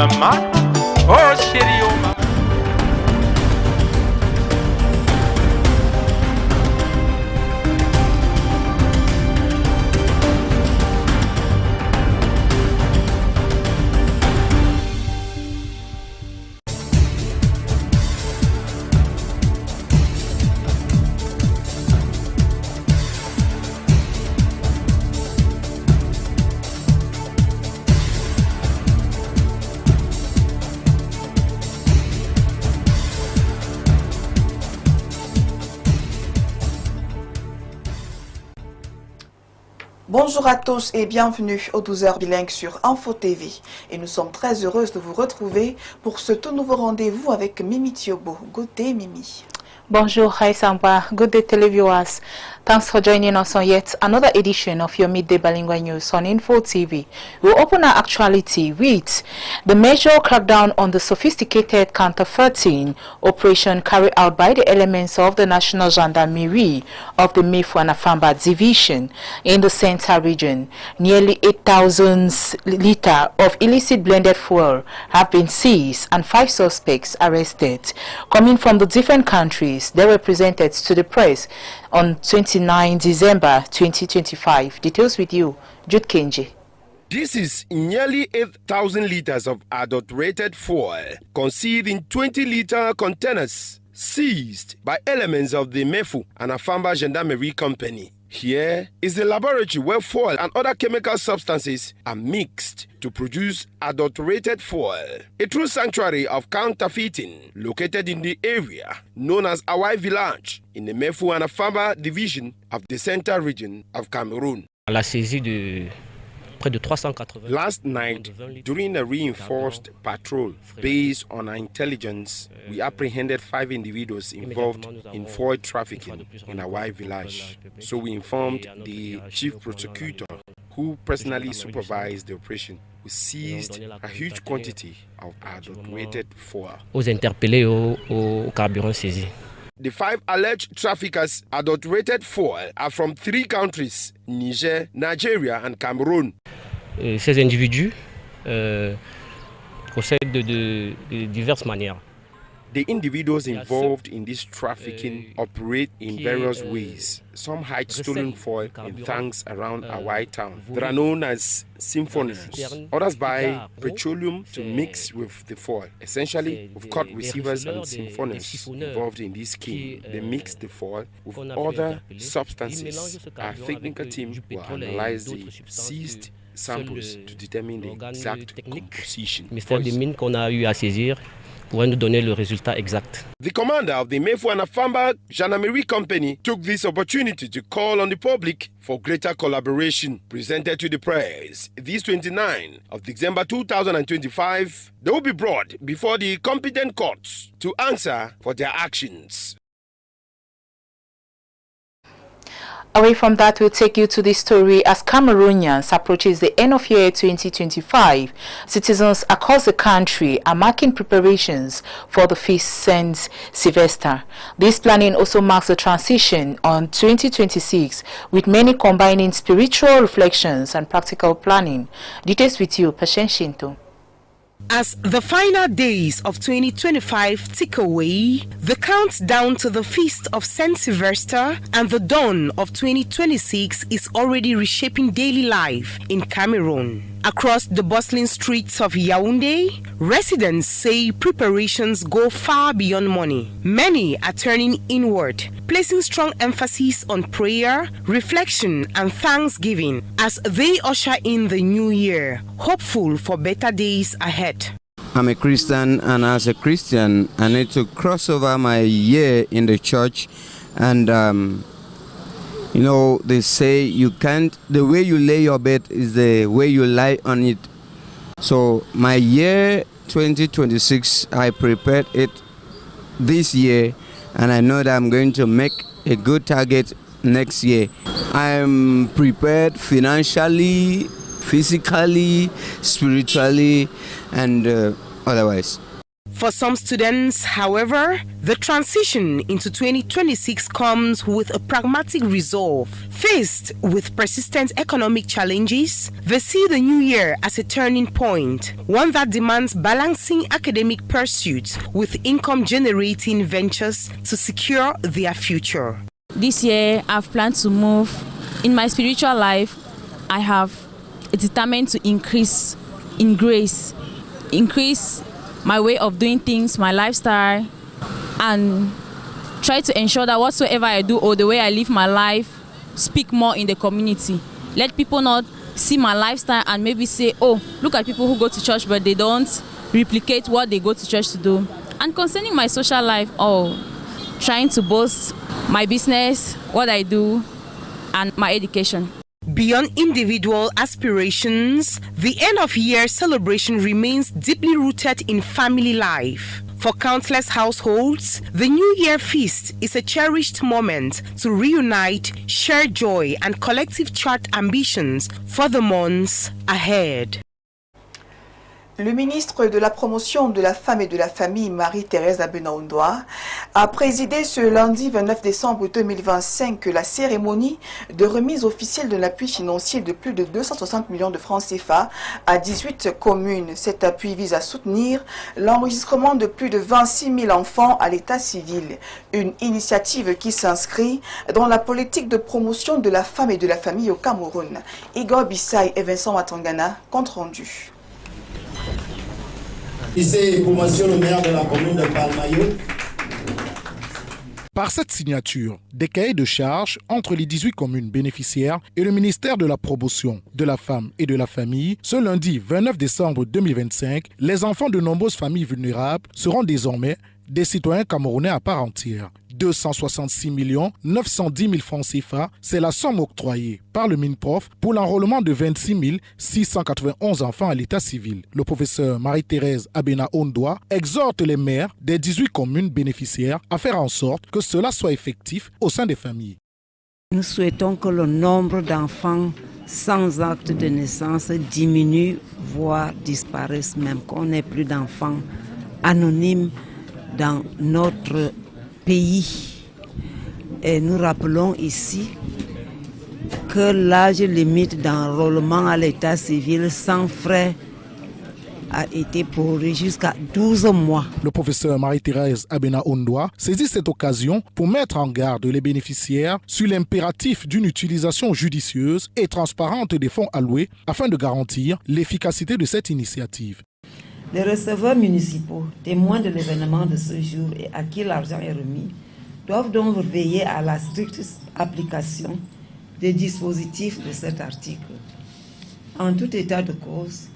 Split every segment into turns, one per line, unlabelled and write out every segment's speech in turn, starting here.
maman, oh chérie, oh maman.
Bonjour à tous et bienvenue aux 12h bilingues sur Info TV. Et nous sommes très heureuses de vous retrouver pour ce tout nouveau rendez-vous avec Mimi Thiobo. Good day, Mimi.
Bonjour, hi Samba. Good day, televiewers. Thanks for joining us on yet another edition of your midday bilingual news on Info TV. We'll open our actuality with the major crackdown on the sophisticated counterfeiting operation carried out by the elements of the National Gendarmerie of the Mefu and Afamba Division in the Central region. Nearly 8,000 litres of illicit blended fuel have been seized and 5 suspects arrested. Coming from the different countries, they were presented to the press on 29 December 2025. Details with you, Jude Kenji.
This is nearly 8,000 litres of adulterated fuel concealed in 20-litre containers seized by elements of the Mefu and Afamba Gendarmerie Company. Here is the laboratory where fuel and other chemical substances are mixed to produce adulterated fuel. A true sanctuary of counterfeiting located in the area known as Awai Village in the Mefu and Afamba division of the Central region of Cameroon.
La saisie de près de 380.
Last night, during a reinforced patrol based on our intelligence, we apprehended 5 individuals involved in foil trafficking in Awai village. So we informed the chief prosecutor, who personally supervised the operation. We seized a huge quantity of adulterated fuel.
Aux interpellés au carburant saisi.
The 5 alleged traffickers' adulterated fuel are from 3 countries, Niger, Nigeria and Cameroon.
Ces individus procèdent de diverses manières.
The individuals involved in this trafficking operate in various ways. Some hide stolen foil in tanks around Awai town that are known as symphonies. Others buy petroleum to mix with the foil. Essentially, we've caught receivers and symphonies involved in this scheme. They mix the foil with other substances. Our technical team will analyze the seized samples to determine the exact composition.
Mystère des mines qu'on a eu à saisir pourrait nous donner le résultat exact.
The commander of the Mefu and Afamba Gendarmerie Company took this opportunity to call on the public for greater collaboration. Presented to the press this 29 of December 2025, they will be brought before the competent courts to answer for their actions.
Away from that, we'll take you to this story as Cameroonians approaches the end of year 2025. Citizens across the country are marking preparations for the feast Saint Sylvester. This planning also marks the transition on 2026, with many combining spiritual reflections and practical planning. Details with you, Pashen Shinto.
As the final days of 2025 tick away, the countdown to the feast of Saint Sylvester and the dawn of 2026 is already reshaping daily life in Cameroon. Across the bustling streets of Yaoundé, residents say preparations go far beyond money. Many are turning inward, placing strong emphasis on prayer, reflection, and thanksgiving as they usher in the new year, hopeful for better days ahead.
I'm a Christian, and as a Christian, I need to cross over my year in the church. And you know, they say you can't, the way you lay your bed is the way you lie on it. So my year 2026, I prepared it this year, and I know that I'm going to make a good target next year. I'm prepared financially, physically, spiritually, and otherwise.
For some students, however, the transition into 2026 comes with a pragmatic resolve. Faced with persistent economic challenges, they see the new year as a turning point, one that demands balancing academic pursuits with income-generating ventures to secure their future.
This year, I've planned to move. In my spiritual life, I have determined to increase in grace, increase my way of doing things, my lifestyle, and try to ensure that whatsoever I do or the way I live my life, speak more in the community. Let people not see my lifestyle and maybe say, oh, look at people who go to church, but they don't replicate what they go to church to do. And concerning my social life, trying to boast my business, what I do, and my education.
Beyond individual aspirations, the end-of-year celebration remains deeply rooted in family life. For countless households, the New Year feast is a cherished moment to reunite, share joy, and collective chart ambitions for the months ahead.
Le ministre de la Promotion de la Femme et de la Famille, Marie-Thérèse Abena-Ondoa, a présidé ce lundi 29 décembre 2025 la cérémonie de remise officielle de l'appui financier de plus de 260 millions de francs CFA à 18 communes. Cet appui vise à soutenir l'enregistrement de plus de 26 000 enfants à l'état civil. Une initiative qui s'inscrit dans la politique de promotion de la femme et de la famille au Cameroun. Igor Bissaï et Vincent Matangana, compte rendu.
Ici, promotion le maire de la commune de Palmayo.
Par cette signature, des cahiers de charges entre les 18 communes bénéficiaires et le ministère de la Promotion de la Femme et de la Famille, ce lundi 29 décembre 2025, les enfants de nombreuses familles vulnérables seront désormais des citoyens camerounais à part entière. 266 910 000 francs CFA, c'est la somme octroyée par le MINPROF pour l'enrôlement de 26 691 enfants à l'état civil. Le professeur Marie-Thérèse Abena-Ondoa exhorte les maires des 18 communes bénéficiaires à faire en sorte que cela soit effectif au sein des familles.
Nous souhaitons que le nombre d'enfants sans acte de naissance diminue, voire disparaisse même, qu'on n'ait plus d'enfants anonymes dans notre pays. Et nous rappelons ici que l'âge limite d'enrôlement à l'état civil sans frais a été prorogé jusqu'à 12 mois.
Le professeur Marie-Thérèse Abena-Ondoa saisit cette occasion pour mettre en garde les bénéficiaires sur l'impératif d'une utilisation judicieuse et transparente des fonds alloués afin de garantir l'efficacité de cette initiative.
Les receveurs municipaux, témoins de l'événement de ce jour et à qui l'argent est remis, doivent donc veiller à la stricte application des dispositifs de cet article. En tout état de cause,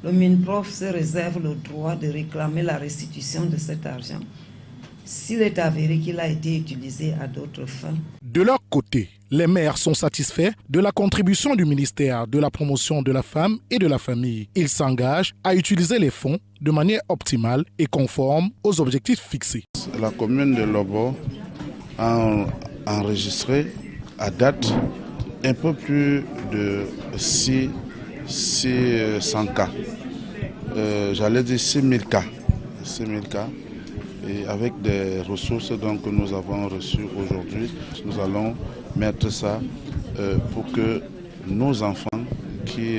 le MINPROF se réserve le droit de réclamer la restitution de cet argent s'il est avéré qu'il a été utilisé à d'autres fins.
De leur côté, les maires sont satisfaits de la contribution du ministère de la Promotion de la Femme et de la Famille. Ils s'engagent à utiliser les fonds de manière optimale et conforme aux objectifs fixés.
La commune de Lobo a enregistré à date un peu plus de 600 cas. J'allais dire 6 000 cas. 6 000 cas. Et avec des ressources donc, que nous avons reçues aujourd'hui, nous allons mettre ça pour que nos enfants qui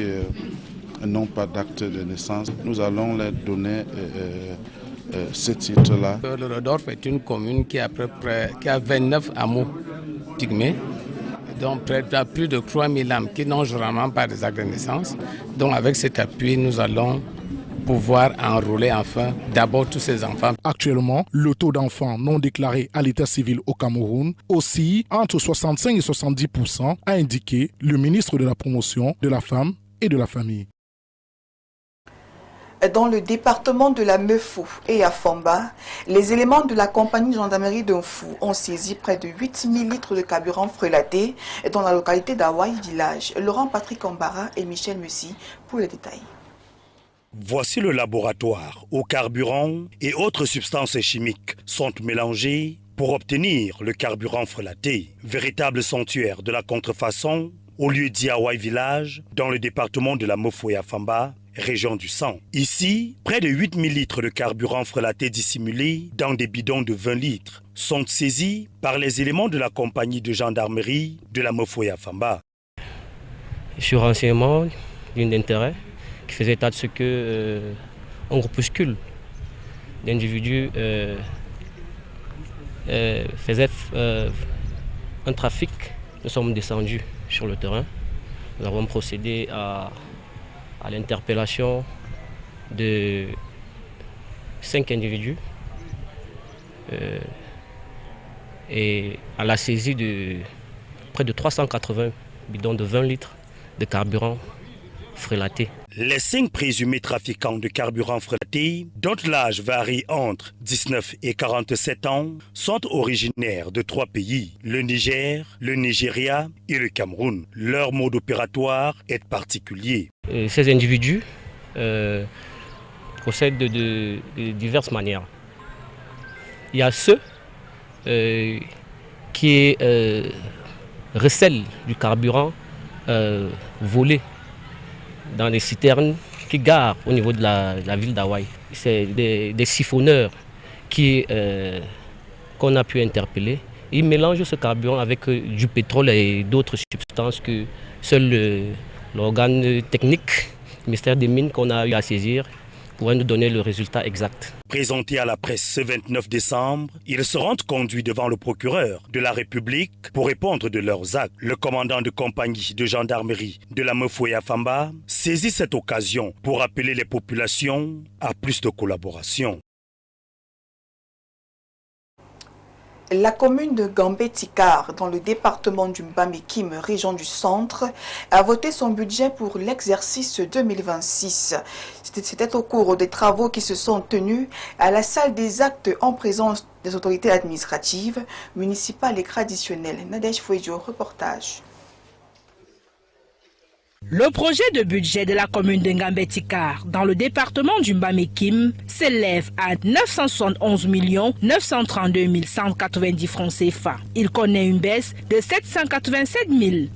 n'ont pas d'acte de naissance, nous allons leur donner ce titre-là.
Le Rodolphe est une commune qui a 29 hameaux pygmées, donc plus de 3 000 âmes qui n'ont généralement pas des actes de naissance. Donc avec cet appui, nous allons pouvoir enrôler enfin d'abord tous ces enfants.
Actuellement, le taux d'enfants non déclarés à l'état civil au Cameroun oscille entre 65 et 70%, a indiqué le ministre de la Promotion de la Femme et de la Famille.
Dans le département de la Meufou et à Famba, les éléments de la compagnie de gendarmerie d'Unfou ont saisi près de 8 000 litres de carburant frelaté dans la localité d'Hawaï Village. Laurent Patrick Ambara et Michel Mussy pour les détails.
Voici le laboratoire où carburant et autres substances chimiques sont mélangées pour obtenir le carburant frelaté, véritable sanctuaire de la contrefaçon au lieu dit Hawaï Village dans le département de la Meufou et à Famba, région du Centre. Ici, près de 8000 litres de carburant frelaté dissimulé dans des bidons de 20 litres sont saisis par les éléments de la compagnie de gendarmerie de la Mofoya-Famba.
Sur renseignement d'intérêt qui faisait état de ce que un groupuscule d'individus faisait un trafic. Nous sommes descendus sur le terrain. Nous avons procédé à l'interpellation de 5 individus et à la saisie de près de 380 bidons de 20 litres de carburant frelaté.
Les 5 présumés trafiquants de carburant frelaté, dont l'âge varie entre 19 et 47 ans, sont originaires de 3 pays, le Niger, le Nigeria et le Cameroun. Leur mode opératoire est particulier.
Ces individus procèdent de diverses manières. Il y a ceux qui recèlent du carburant volé dans les citernes qui garent au niveau de la ville d'Hawaï. C'est des siphonneurs qu'on a pu interpeller. Ils mélangent ce carburant avec du pétrole et d'autres substances que seul l'organe technique, le ministère des Mines qu'on a eu à saisir, pourrait nous donner le résultat exact.
Présentés à la presse ce 29 décembre, ils seront conduits devant le procureur de la République pour répondre de leurs actes. Le commandant de compagnie de gendarmerie de la Mofoya-Famba saisit cette occasion pour appeler les populations à plus de collaboration.
La commune de Gambé-Tikar, dans le département du Mbamé-Kim, région du Centre, a voté son budget pour l'exercice 2026. C'était au cours des travaux qui se sont tenus à la salle des actes en présence des autorités administratives, municipales et traditionnelles. Nadège Fouedjo, reportage.
Le projet de budget de la commune de Ngambé-Tikar dans le département du Mbamé-Kim s'élève à 971 932 190 francs CFA. Il connaît une baisse de 787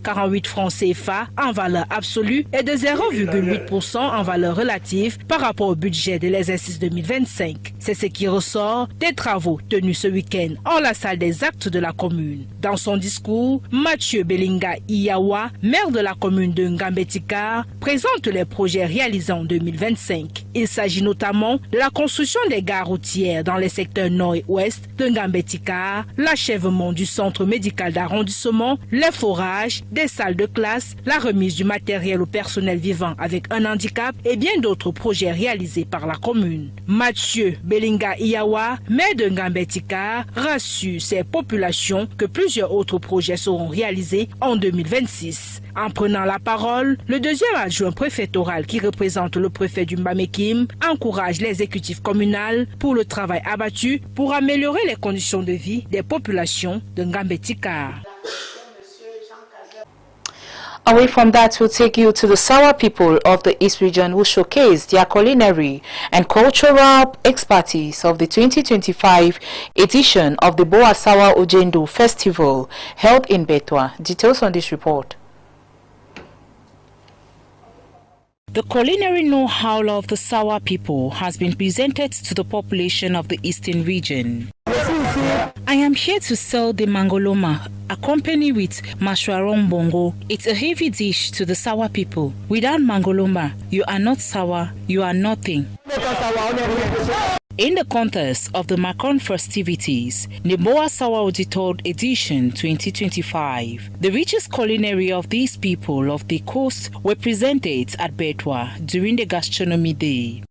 048 francs CFA en valeur absolue et de 0,8% en valeur relative par rapport au budget de l'exercice 2025. C'est ce qui ressort des travaux tenus ce week-end en la salle des actes de la commune. Dans son discours, Mathieu Belinga Iyawa, maire de la commune de Ngambé-Tikar, présente les projets réalisés en 2025. Il s'agit notamment de la construction des gares routières dans les secteurs nord et ouest de Ngambé-Tikar, l'achèvement du centre médical d'arrondissement, les forages, des salles de classe, la remise du matériel au personnel vivant avec un handicap et bien d'autres projets réalisés par la commune. Mathieu Belinga Iyawa, maire de Ngambé-Tikar, rassure ses populations que plusieurs autres projets seront réalisés en 2026. En prenant la parole, le deuxième adjoint préfectoral qui représente le préfet du Mbamé-Kim encourage l'exécutif communal pour le travail abattu pour améliorer les conditions de vie des populations de Ngambé-Tikar.
Away from that, we'll take you to the Sawa people of the East region who showcase their culinary and cultural expertise of the 2025 edition of the Boa Sawa Ojendo Festival held in Betwa. Details on this report.
The culinary know-how of the Sawa people has been presented to the population of the eastern region. I am here to sell the mangoloma, accompanied with mashwarong bongo. It's a heavy dish to the Sawa people. Without mangoloma, you are not Sawa, you are nothing. In the context of the Macron festivities, the Boa Sawa Auditor Edition 2025, the richest culinary of these people of the coast were presented at Betwa during the Gastronomy Day.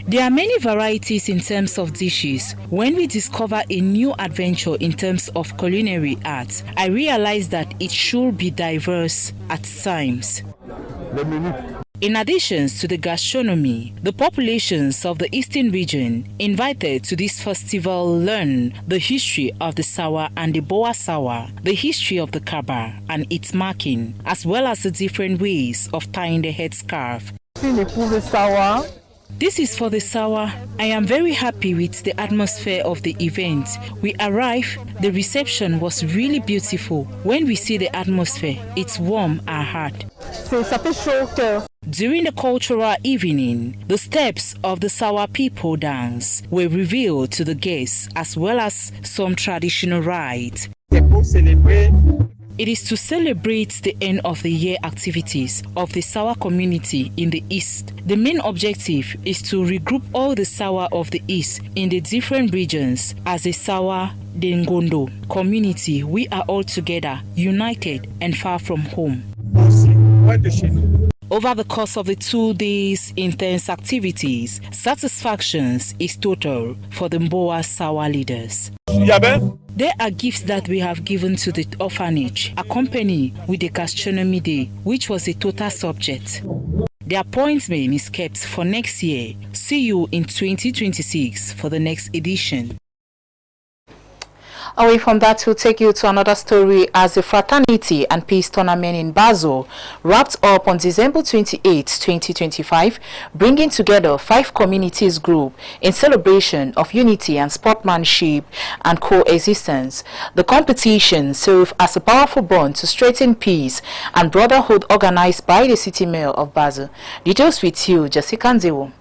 There are many varieties in terms of dishes. When we discover a new adventure in terms of culinary arts, I realize that it should be diverse at times. In addition to the gastronomy, the populations of the eastern region invited to this festival learn the history of the Sawa and the Boa Sawa, the history of the Kaba and its marking, as well as the different ways of tying the headscarf. This is for the Sawa. I am very happy with the atmosphere of the event. We arrived, the reception was really beautiful. When we see the atmosphere, it's warm our heart.
During the cultural evening, the steps of the Sawa people dance were revealed to the guests, as well as some traditional rites. It is to celebrate the end of the year activities of the Sawa community in the East. The main objective is to regroup all the Sawa of the East in the different regions as a Sawa Dengondo community. We are all together, united and far from home. Over the course of the 2 days' intense activities, satisfactions is total for the Mboa Sawa leaders. There are gifts that we have given to the orphanage, accompanied with the gastronomy day, which was a total subject. The appointment is kept for next year. See you in 2026 for the next edition.
Away from that, we'll take you to another story as the Fraternity and Peace Tournament in Basel wrapped up on December 28, 2025, bringing together 5 communities group in celebration of unity and sportsmanship and coexistence. The competition served as a powerful bond to strengthen peace and brotherhood organized by the City Mayor of Basel. Details with you, Jessica Nzewo.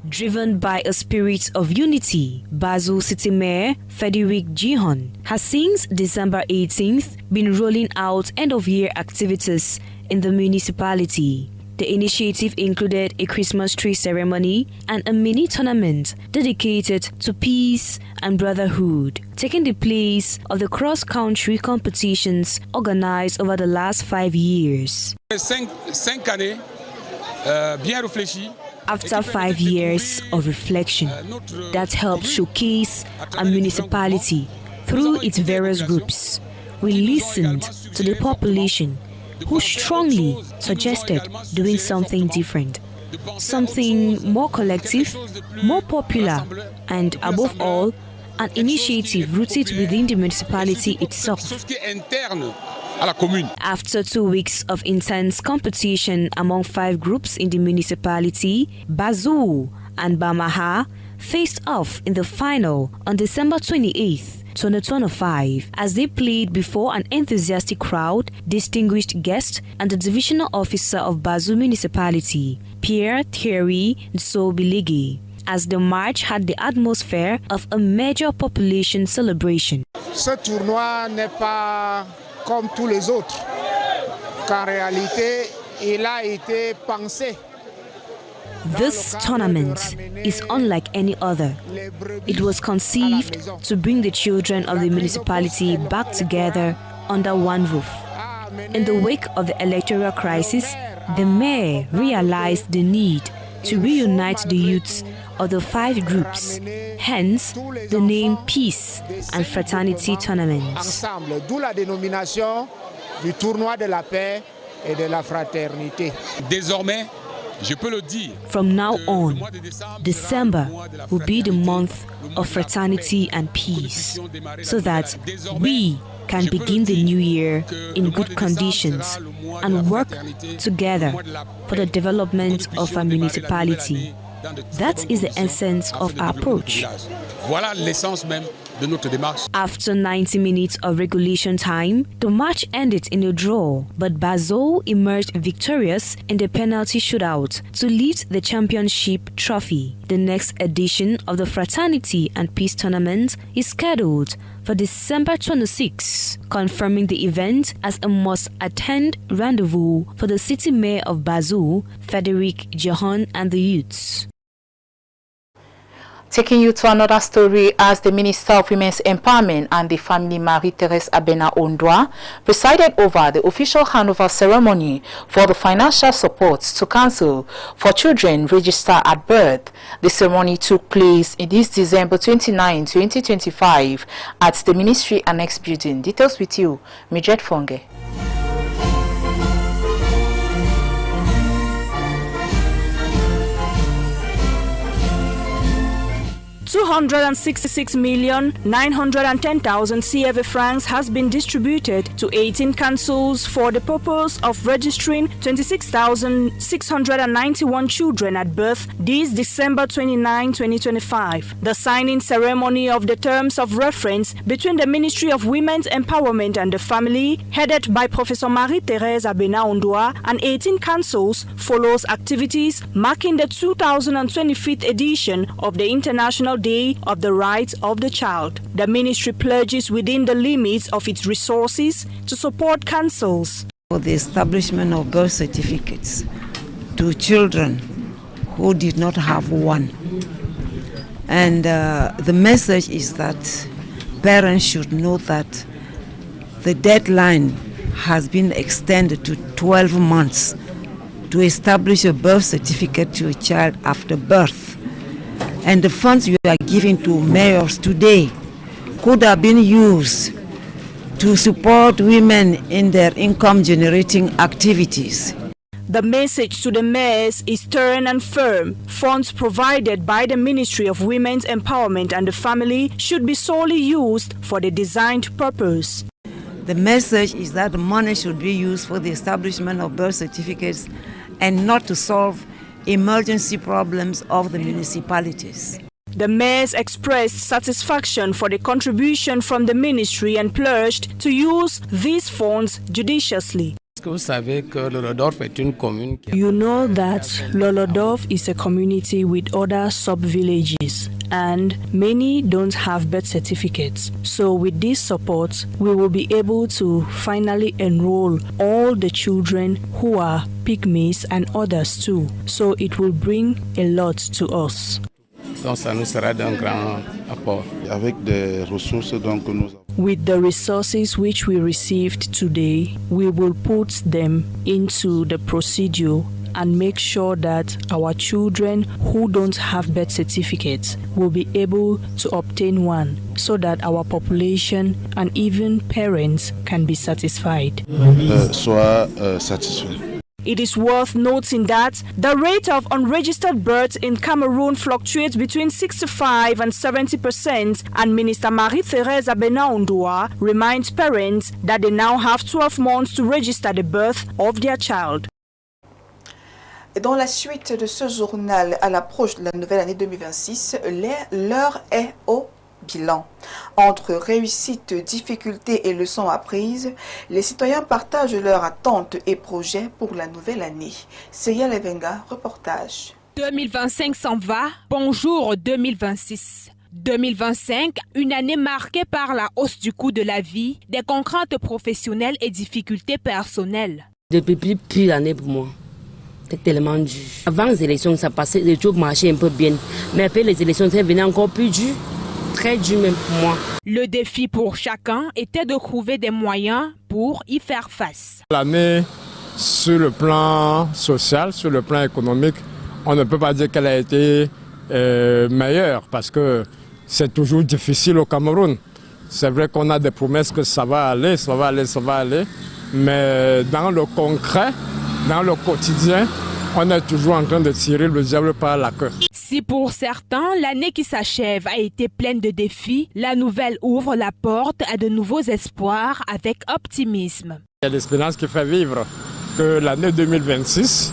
Driven by a spirit of unity, Basel City Mayor Frederick Jihon has since December 18th been rolling out end-of-year activities in the municipality. The initiative included a Christmas tree ceremony and a mini tournament dedicated to peace and brotherhood, taking the place of the cross-country competitions organized over the last 5 years. After 5 years of reflection that helped showcase a municipality through its various groups, we listened to the population who strongly suggested doing something different, something more collective, more popular, and above all, an initiative rooted within the municipality itself. After 2 weeks of intense competition among 5 groups in the municipality, Basel and Bamaha faced off in the final on December 28th, 2025, as they played before an enthusiastic crowd, distinguished guests, and the divisional officer of Basel Municipality, Pierre-Thierry Nsobiligi, as the match had the atmosphere of a major population celebration.
Ce tournoi n'est pas comme tous les autres, qu'en réalité, il a été pensé.
This tournament is unlike any other. It was conceived to bring the children of the municipality back together under one roof. In the wake of the electoral crisis, the mayor realized the need to reunite the youths of the 5 groups, hence the name Peace and Fraternity Tournaments.
D'où la dénomination du tournoi de la paix et de la fraternité. Désormais, je peux le dire.
From now on, December will be the month of fraternity and peace, so that we can begin the new year in good conditions and work together for the development of our municipality. That is the essence of our approach. After 90 minutes of regulation time, the match ended in a draw, but Basel emerged victorious in the penalty shootout to lift the championship trophy. The next edition of the Fraternity and Peace Tournament is scheduled for December 26, confirming the event as a must-attend rendezvous for the City Mayor of Basel, Frederick Jihon, and the youths.
Taking you to another story as the Minister of Women's Empowerment and the Family, Marie-Thérèse Abena Ondwa, presided over the official handover ceremony for the financial support to council for children registered at birth. The ceremony took place in this December 29, 2025 at the Ministry Annex Building. Details with you, Midget Fonge.
266,910,000 CFA francs has been distributed to 18 councils for the purpose of registering 26,691 children at birth this December 29, 2025. The signing ceremony of the terms of reference between the Ministry of Women's Empowerment and the Family, headed by Professor Marie-Thérèse Abena-Ondoa, and 18 councils follows activities marking the 2025th edition of the International Day of the Rights of the Child. The ministry pledges within the limits of its resources to support councils.
For the establishment of birth certificates to children who did not have one. And the message is that parents should know that the deadline has been extended to 12 months to establish a birth certificate to a child after birth. And the funds you are giving to mayors today could have been used to support women in their income-generating activities.
The message to the mayors is stern and firm. Funds provided by the Ministry of Women's Empowerment and the Family should be solely used for the designed purpose.
The message is that the money should be used for the establishment of birth certificates and not to solve emergency problems of the municipalities.
The mayors expressed satisfaction for the contribution from the ministry and pledged to use these funds judiciously.
You
know that Lolodorf is a community with other sub-villages and many don't have birth certificates. So with this support, we will be able to finally enroll all the children who are pygmies and others too. So it will bring a lot to us.
Donc ça nous sera d'un grand apport.
Avec des ressources donc nous
With the resources which we received today, we will put them into the procedure and make sure that our children who don't have birth certificates will be able to obtain one so that our population and even parents can be satisfied.
Soient satisfaits.
It is worth noting that the rate of unregistered births in Cameroon fluctuates between 65% and 70%, and Minister Marie-Thérèse Abena-Ondoa reminds parents that they now have 12 months to register the birth of their child.
Dans la suite de ce journal, à l'approche de la nouvelle année 2026, l'heure est au bilan. Entre réussite, difficultés et leçons apprises, les citoyens partagent leurs attentes et projets pour la nouvelle année. Seya Levenga, reportage.
2025 s'en va, bonjour 2026. 2025, une année marquée par la hausse du coût de la vie, des contraintes professionnelles et difficultés personnelles.
Depuis plus d'années pour moi. C'est tellement dur. Avant les élections, ça passait, les choses marchaient un peu bien. Mais après les élections, c'est devenu encore plus dur. Très dur même pour moi.
Le défi pour chacun était de trouver des moyens pour y faire face.
L'année, sur le plan social, sur le plan économique, on ne peut pas dire qu'elle a été meilleure parce que c'est toujours difficile au Cameroun. C'est vrai qu'on a des promesses que ça va aller, ça va aller, ça va aller. Mais dans le concret, dans le quotidien, on est toujours en train de tirer le diable par la queue.
Si pour certains, l'année qui s'achève a été pleine de défis, la nouvelle ouvre la porte à de nouveaux espoirs avec optimisme.
Il y a l'espérance qui fait vivre que l'année 2026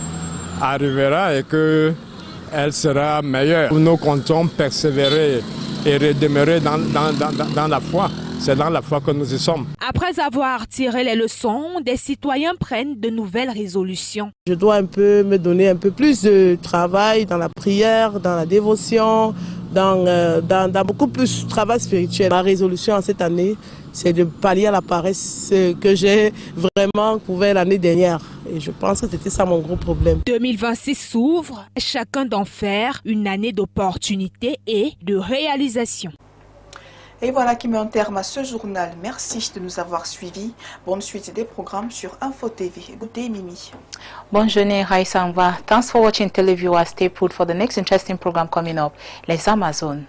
arrivera et qu'elle sera meilleure. Nous comptons persévérer et redémarrer dans la foi. C'est dans la foi que nous y sommes.
Après avoir tiré les leçons, des citoyens prennent de nouvelles résolutions.
Je dois me donner un peu plus de travail dans la prière, dans la dévotion, dans beaucoup plus de travail spirituel. Ma résolution en cette année, c'est de pallier à la paresse que j'ai vraiment couvert l'année dernière. Et je pense que c'était ça mon gros problème.
2026 s'ouvre, chacun d'en faire une année d'opportunités et de réalisation.
Et voilà qui met un terme à ce journal. Merci de nous avoir suivis. Bonne suite des programmes sur Info TV. Good day, Mimi.
Bonne journée, Raïsa Anva. Thanks for watching, televiewers. Stay put for the next interesting program coming up. Les Amazones.